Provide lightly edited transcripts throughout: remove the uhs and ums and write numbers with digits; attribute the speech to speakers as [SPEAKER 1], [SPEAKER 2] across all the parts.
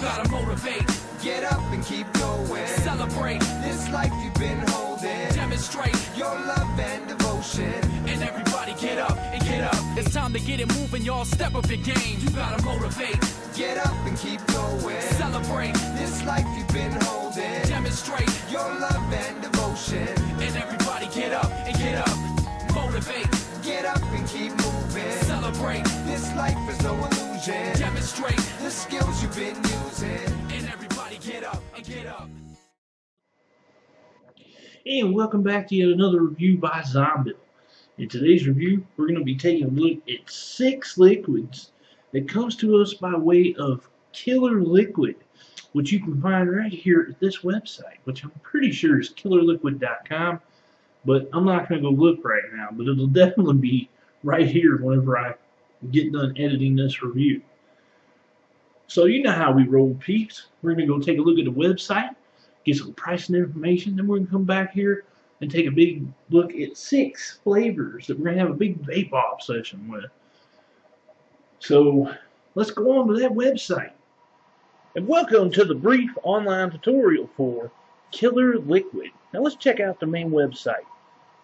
[SPEAKER 1] gotta motivate.
[SPEAKER 2] Get up and keep going.
[SPEAKER 1] Celebrate.
[SPEAKER 2] This life you've been holding.
[SPEAKER 1] Demonstrate
[SPEAKER 2] your love and devotion.
[SPEAKER 1] And everybody get up and get up. It's time to get it moving, y'all. Step up your game. You gotta motivate.
[SPEAKER 2] Get up and keep going.
[SPEAKER 1] Celebrate.
[SPEAKER 2] This life you've been holding.
[SPEAKER 1] Demonstrate
[SPEAKER 2] your love and devotion.
[SPEAKER 1] And everybody get up and get up. Motivate.
[SPEAKER 2] Get up and keep moving.
[SPEAKER 1] Celebrate.
[SPEAKER 2] This life is no illusion.
[SPEAKER 1] Demonstrate
[SPEAKER 2] the skills you've been using.
[SPEAKER 1] And everybody get up and get up.
[SPEAKER 3] And welcome back to yet another review by Zombill. In today's review, we're going to be taking a look at 6 liquids that comes to us by way of Killer Liquid, which you can find right here at this website, which I'm pretty sure is killerliquid.com, but I'm not going to go look right now, but it'll definitely be right here whenever I get done editing this review. So you know how we roll, peeps. We're going to go take a look at the website, get some pricing information, then we're going to come back here and take a big look at 6 flavors that we're going to have a big vape-off session with. So let's go on to that website. And welcome to the brief online tutorial for Killer Liquid. Now let's check out the main website.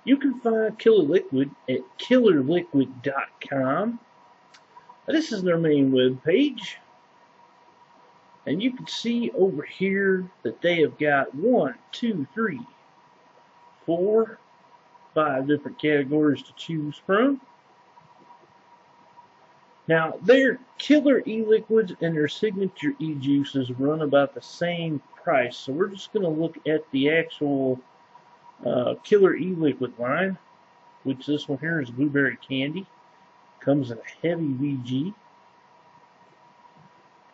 [SPEAKER 3] You can find Killer Liquid at killerliquid.com. This is their main web page. And you can see over here that they have got 1, 2, 3, 4, 5 different categories to choose from. Now, their Killer E-Liquids and their Signature E-Juices run about the same price. So we're just going to look at the actual Killer E-Liquid line, which this one here is Blueberry Candy. Comes in a heavy VG.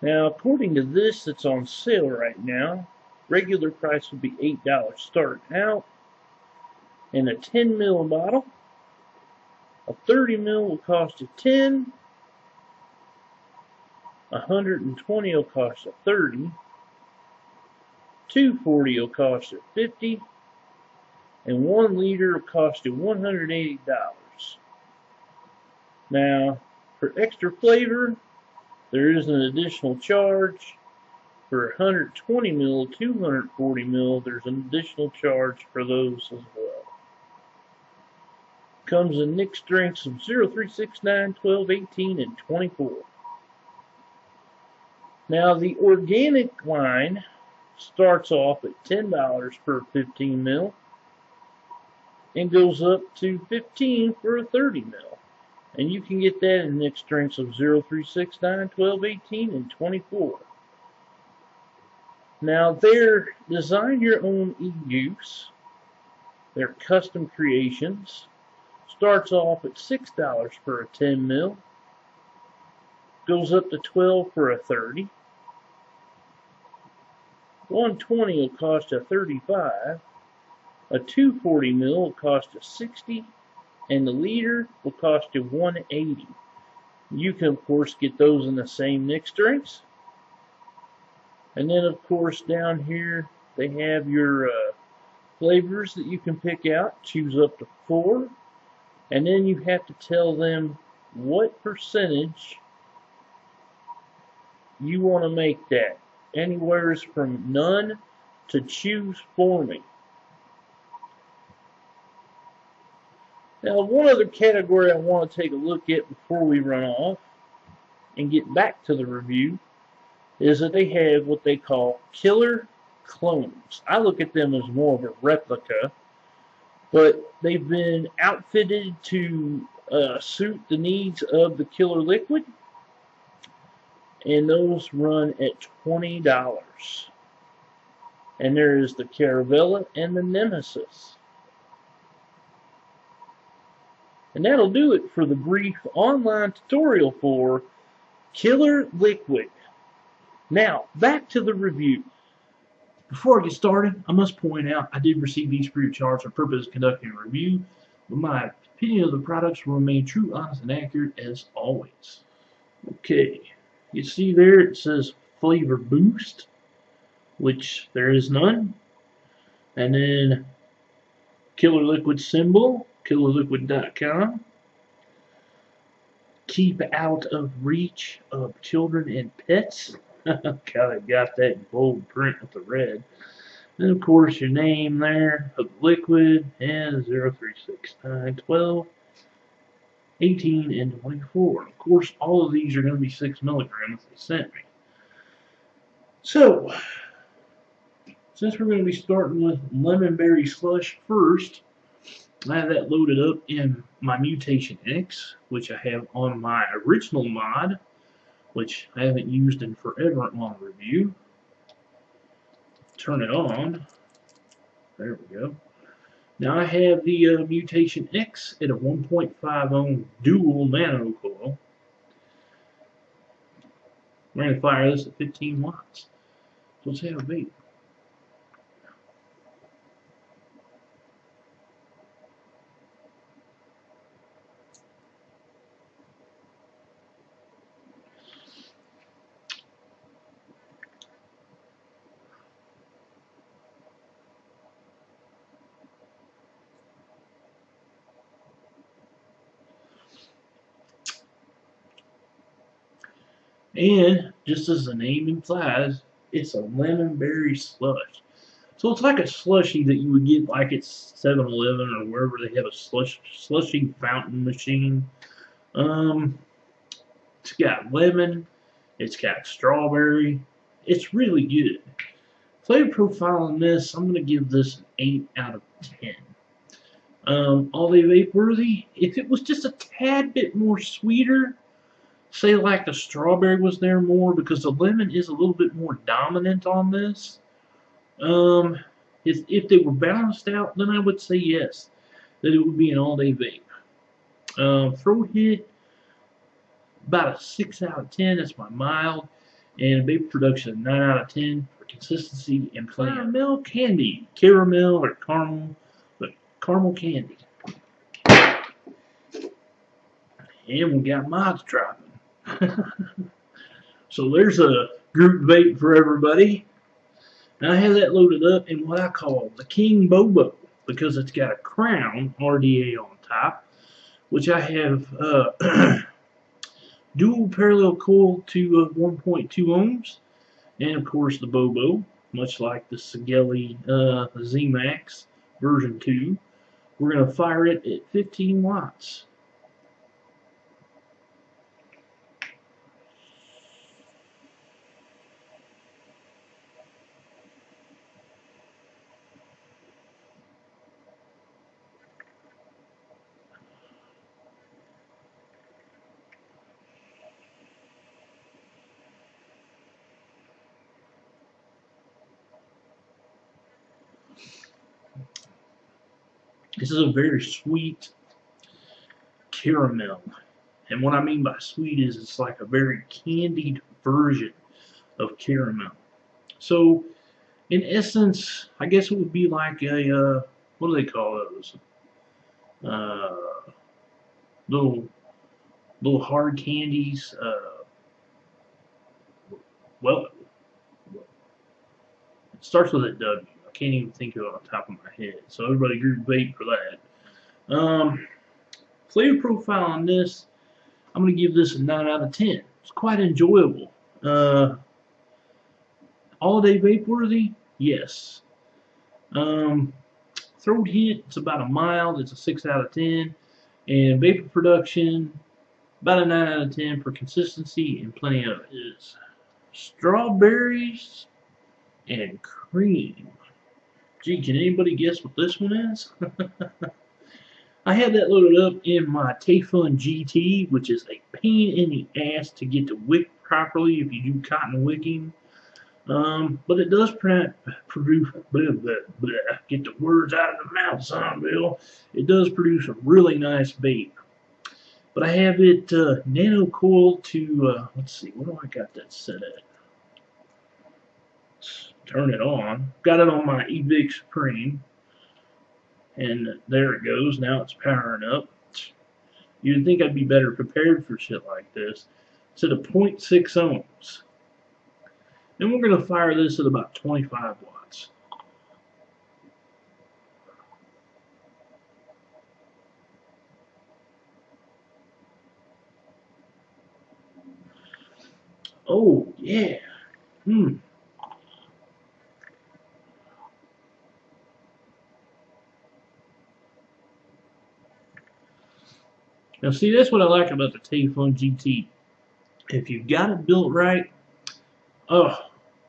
[SPEAKER 3] Now, according to this, it's on sale right now. Regular price would be $8 starting out. And a 10 ml bottle. A 30 ml will cost you $10. 120 will cost you $30. 240 will cost you $50. And 1 liter will cost you $180. Now, for extra flavor, there is an additional charge. For 120 ml, 240 ml, there's an additional charge for those as well. Comes in Nic Strengths of 0, 3, 6, 9, 12, 18, and 24. Now, the organic line starts off at $10 per 15 ml and goes up to $15 for a 30 ml. And you can get that in Nic Strengths of 0, 3, 6, 9, 12, 18, and 24. Now, their design your own e-juice, their custom creations, starts off at $6 for a 10 ml, goes up to $12 for a 30. 120 will cost you $35. A 240 ml will cost you $60. And the liter will cost you $180. You can, of course, get those in the same Nic Strengths. And then, of course, down here, they have your flavors that you can pick out. Choose up to 4. And then you have to tell them what percentage you want to make that. Anywhere from none to choose for me. Now, one other category I want to take a look at before we run off and get back to the review is that they have what they call Killer Clones. I look at them as more of a replica, but they've been outfitted to suit the needs of the Killer Liquid, and those run at $20. And there is the Caravella and the Nemesis. And that'll do it for the brief online tutorial for Killer Liquid. Now, back to the review. Before I get started, I must point out I did receive these free of charge for the purpose of conducting a review, but my opinion of the products will remain true, honest, and accurate as always. Okay, you see there it says Flavor Boost, which there is none. And then Killer Liquid symbol, killerliquid.com. Keep out of reach of children and pets. Kinda got that bold print with the red. And of course your name there of the liquid and 036 18, and 24. Of course, all of these are going to be 6 milligrams they sent me. So, since we're going to be starting with lemon berry slush first, I have that loaded up in my Mutation X, which I have on my original mod, which I haven't used in forever on review. Turn it on. There we go. Now I have the Mutation X at a 1.5 ohm dual nano coil. We're going to fire this at 15 watts. So let's have a vape. And just as the name implies, it's a lemon berry slush. So it's like a slushy that you would get like at 7-Eleven or wherever they have a slushy fountain machine. It's got lemon, it's got strawberry. It's really good. Flavor profile on this, I'm going to give this an 8 out of 10. All day vape worthy. If it was just a tad bit more sweeter, say like the strawberry was there more, because the lemon is a little bit more dominant on this. If they were balanced out, then I would say yes, that it would be an all-day vape. Throat hit, about a 6 out of 10. That's my mild. And vape production, 9 out of 10 for consistency and caramel candy. Caramel or caramel, but caramel candy. And we got mods dropping. So there's a group vape for everybody. Now I have that loaded up in what I call the King Bobo, because it's got a crown RDA on top, which I have dual parallel coil to 1.2 ohms, and of course the Bobo, much like the Sigelli Z-Max version 2. We're going to fire it at 15 watts. This is a very sweet caramel. And what I mean by sweet is it's like a very candied version of caramel. So, in essence, I guess it would be like a, what do they call those? Little hard candies. Well, it starts with a W. I can't even think of it on top of my head. So everybody group vape for that. Flavor profile on this, I'm going to give this a 9 out of 10. It's quite enjoyable. All day vape worthy? Yes. Throat hit, it's about a mild. It's a 6 out of 10. And vapor production, about a 9 out of 10 for consistency and plenty of it. Is strawberries and cream. Gee, can anybody guess what this one is? I have that loaded up in my Tayfun GT, which is a pain in the ass to get to wick properly if you do cotton wicking. But it does produce, get the words out of the mouth, Zombill. It does produce a really nice vape. But I have it nano coiled to, let's see, what do I got that set at? Let's turn it on. Got it on my E-Cig Supreme. And there it goes. Now it's powering up. You'd think I'd be better prepared for shit like this. It's at a 0.6 ohms. Then we're going to fire this at about 25 watts. Oh, yeah. Mmm. Now see, that's what I like about the Tayfun GT. If you've got it built right, oh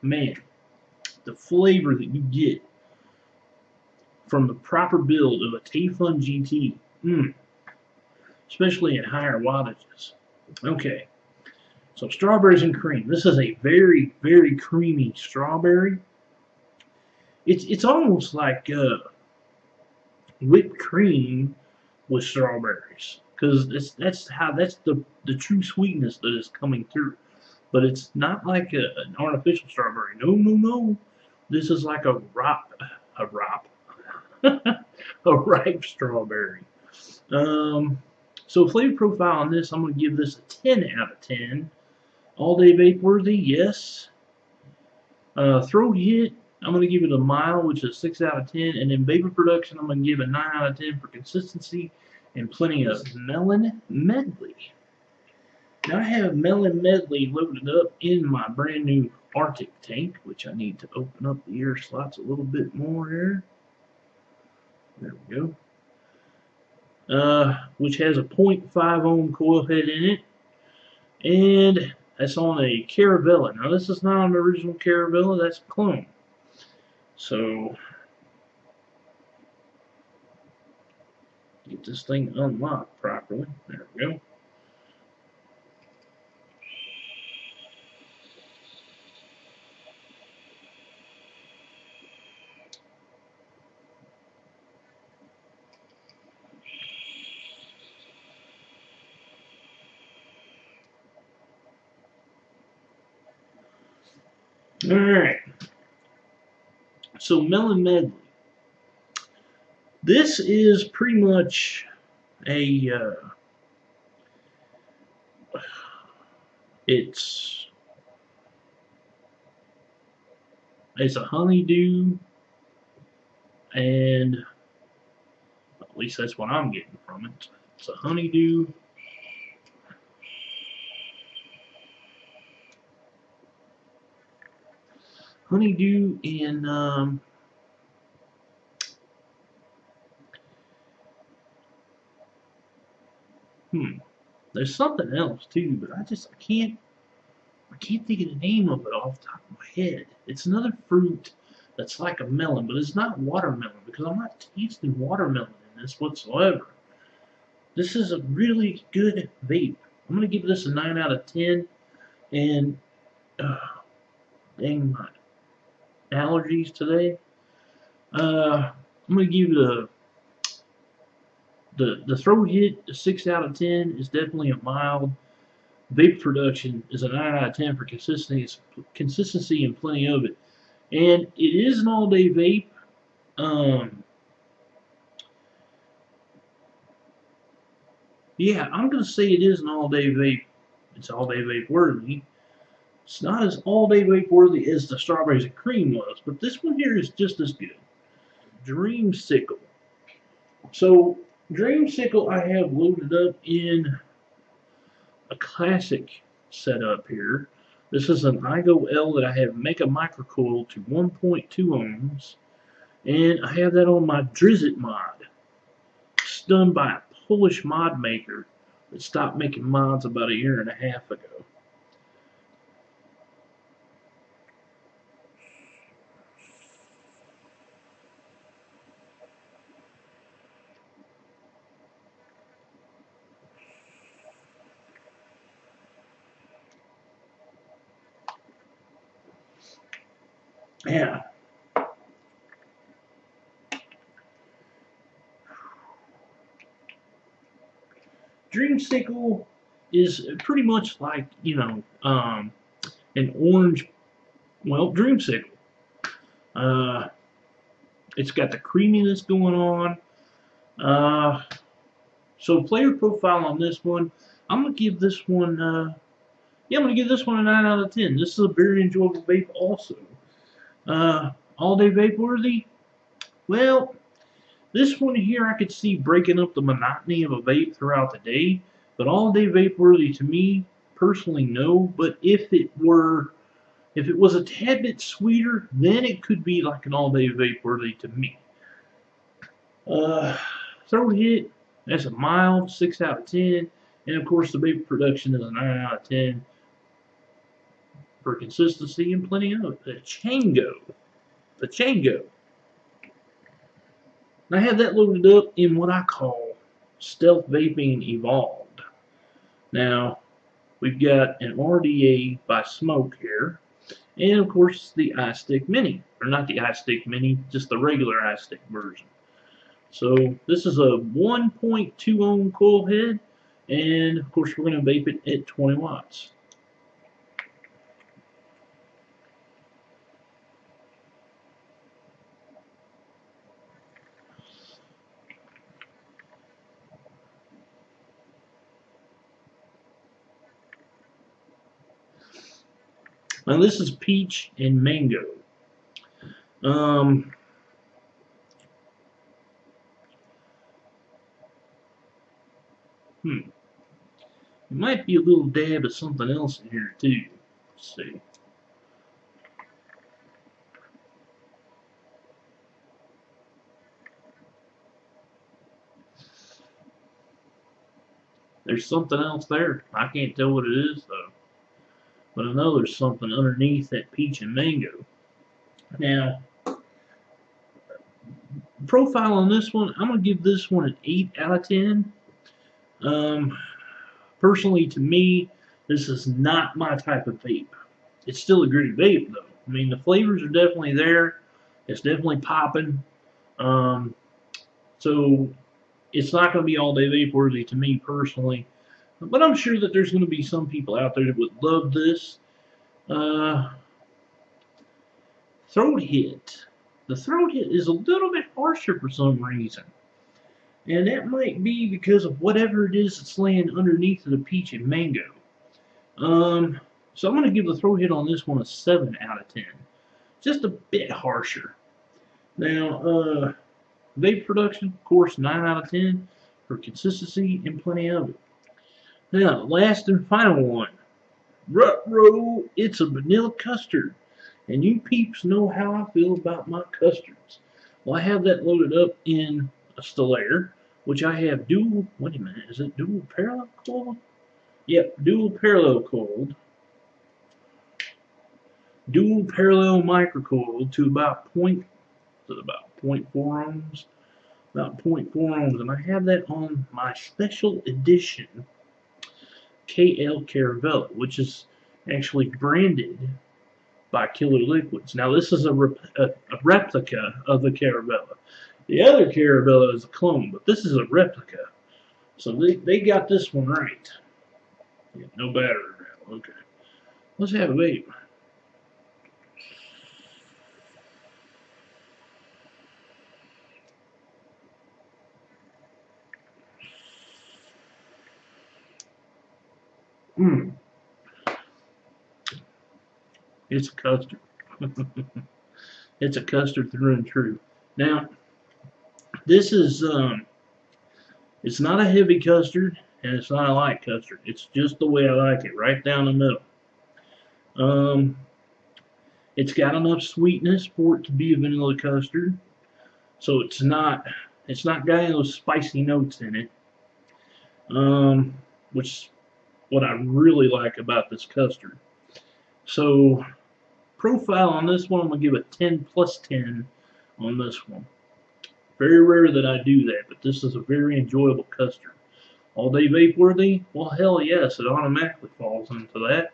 [SPEAKER 3] man, the flavor that you get from the proper build of a Tayfun GT, especially at higher wattages. Okay, so strawberries and cream. This is a very, very creamy strawberry. It's almost like whipped cream with strawberries, because that's the true sweetness that is coming through. But it's not like an artificial strawberry. No, no, no. This is like a ripe strawberry. So flavor profile on this, I'm going to give this a 10 out of 10. All day vape worthy, yes. Throat hit, I'm going to give it a mild, which is 6 out of 10. And then vapor production, I'm going to give it 9 out of 10 for consistency and plenty of melon medley. Now I have melon medley loaded up in my brand new Arctic tank, which I need to open up the air slots a little bit more here. There we go. Which has a 0.5 ohm coil head in it, and that's on a Caravella. Now this is not an original Caravella, that's a clone. So get this thing unlocked properly. There we go. Alright, so melon medley. This is pretty much a, it's a honeydew, and at least that's what I'm getting from it. It's a honeydew. Honeydew and there's something else too, but I can't think of the name of it off the top of my head. It's another fruit that's like a melon, but it's not watermelon, because I'm not tasting watermelon in this whatsoever. This is a really good vape. I'm gonna give this a 9 out of 10, and dang my allergies today. I'm gonna give it the throat hit a 6 out of 10 is definitely a mild. Vape production is a 9 out of 10 for consistency and plenty of it. And it is an all-day vape. Yeah, I'm gonna say it is an all-day vape. It's all-day vape worthy. It's not as all-day vape worthy as the strawberries and cream was, but this one here is just as good. Dreamsicle. So Dreamsicle I have loaded up in a classic setup here. This is an iGo L that I have make a microcoil to 1.2 ohms, and I have that on my Drizzt mod. It's done by a Polish mod maker that stopped making mods about 1.5 years ago. Yeah. Dreamsicle is pretty much like, an orange, well, Dreamsicle. It's got the creaminess going on. So flavor profile on this one, I'm gonna give this one, I'm gonna give this one a 9 out of 10. This is a very enjoyable vape also. All day vape worthy? Well, this one here I could see breaking up the monotony of a vape throughout the day, but all day vape worthy to me, personally no, but if If it was a tad bit sweeter, then it could be like an all-day vape worthy to me. Throat hit, that's a mild 6 out of 10. And of course the vapor production is a 9 out of 10 for consistency and plenty of it. The Chango. And I have that loaded up in what I call Stealth Vaping Evolved. Now, we've got an RDA by Smoke here. And of course the iStick Mini. Or not the iStick Mini, just the regular iStick version. So this is a 1.2 ohm coil head. And of course we're going to vape it at 20 watts. Now this is peach and mango. There might be a little dab of something else in here too. Let's see. There's something else there. I can't tell what it is though. But I know there's something underneath that peach and mango. Now, profile on this one, I'm going to give this one an 8 out of 10. Personally, to me, this is not my type of vape. It's still a great vape, though. I mean, the flavors are definitely there. It's definitely popping. So, it's not going to be all-day vape worthy to me, personally. But I'm sure that there's going to be some people out there that would love this. Throat hit. The throat hit is a little bit harsher for some reason. And that might be because of whatever it is that's laying underneath of the peach and mango. So I'm going to give the throat hit on this one a 7 out of 10. Just a bit harsher. Now, vape production, of course, 9 out of 10 for consistency and plenty of it. Now, last and final one. Rut-row, it's a vanilla custard. And you peeps know how I feel about my custards. Well, I have that loaded up in a Stellaire, which I have dual, wait a minute, is it dual parallel coiled? Yep, dual parallel coiled. Dual parallel microcoiled to about 0.4 ohms. About 0.4 ohms. And I have that on my special edition KL Caravella, which is actually branded by Killer Liquids. Now this is a replica of the Caravella. The other Caravella is a clone, but this is a replica. So they got this one right. Yeah, no battery now. Okay. Let's have a vape. It's a custard. It's a custard through and through. Now, this is, it's not a heavy custard, and it's not a light custard. It's just the way I like it, right down the middle. It's got enough sweetness for it to be a vanilla custard, so it's not got any of those spicy notes in it, which is what I really like about this custard. So, profile on this one, I'm going to give a 10 plus 10 on this one. Very rare that I do that, but this is a very enjoyable custard. All day vape worthy? Well, hell yes, it automatically falls into that.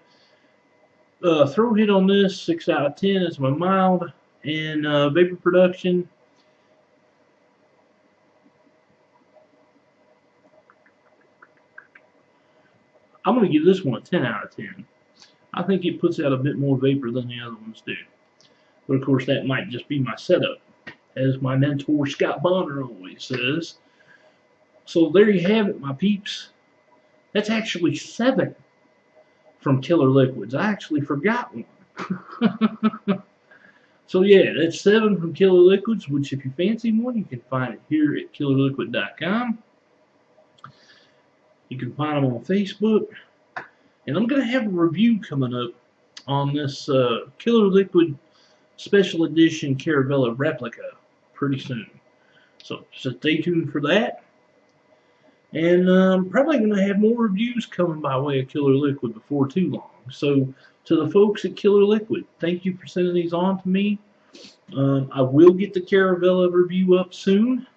[SPEAKER 3] Throw hit on this, 6 out of 10 is my mild. And vapor production, I'm going to give this one a 10 out of 10. I think it puts out a bit more vapor than the other ones do. But of course that might just be my setup, as my mentor Scott Bonner always says. So there you have it, my peeps. That's actually 7 from Killer Liquids. I actually forgot one. So yeah, that's 7 from Killer Liquids, which if you fancy one, you can find it here at killerliquid.com. You can find them on Facebook. And I'm going to have a review coming up on this Killer Liquid Special Edition Caravella replica pretty soon. So stay tuned for that. And probably going to have more reviews coming by way of Killer Liquid before too long. So to the folks at Killer Liquid, thank you for sending these on to me. I will get the Caravella review up soon.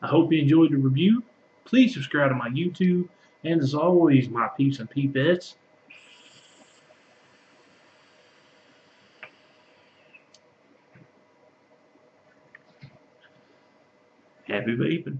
[SPEAKER 3] I hope you enjoyed the review. Please subscribe to my YouTube. And as always, my peeps and peepettes, happy vaping.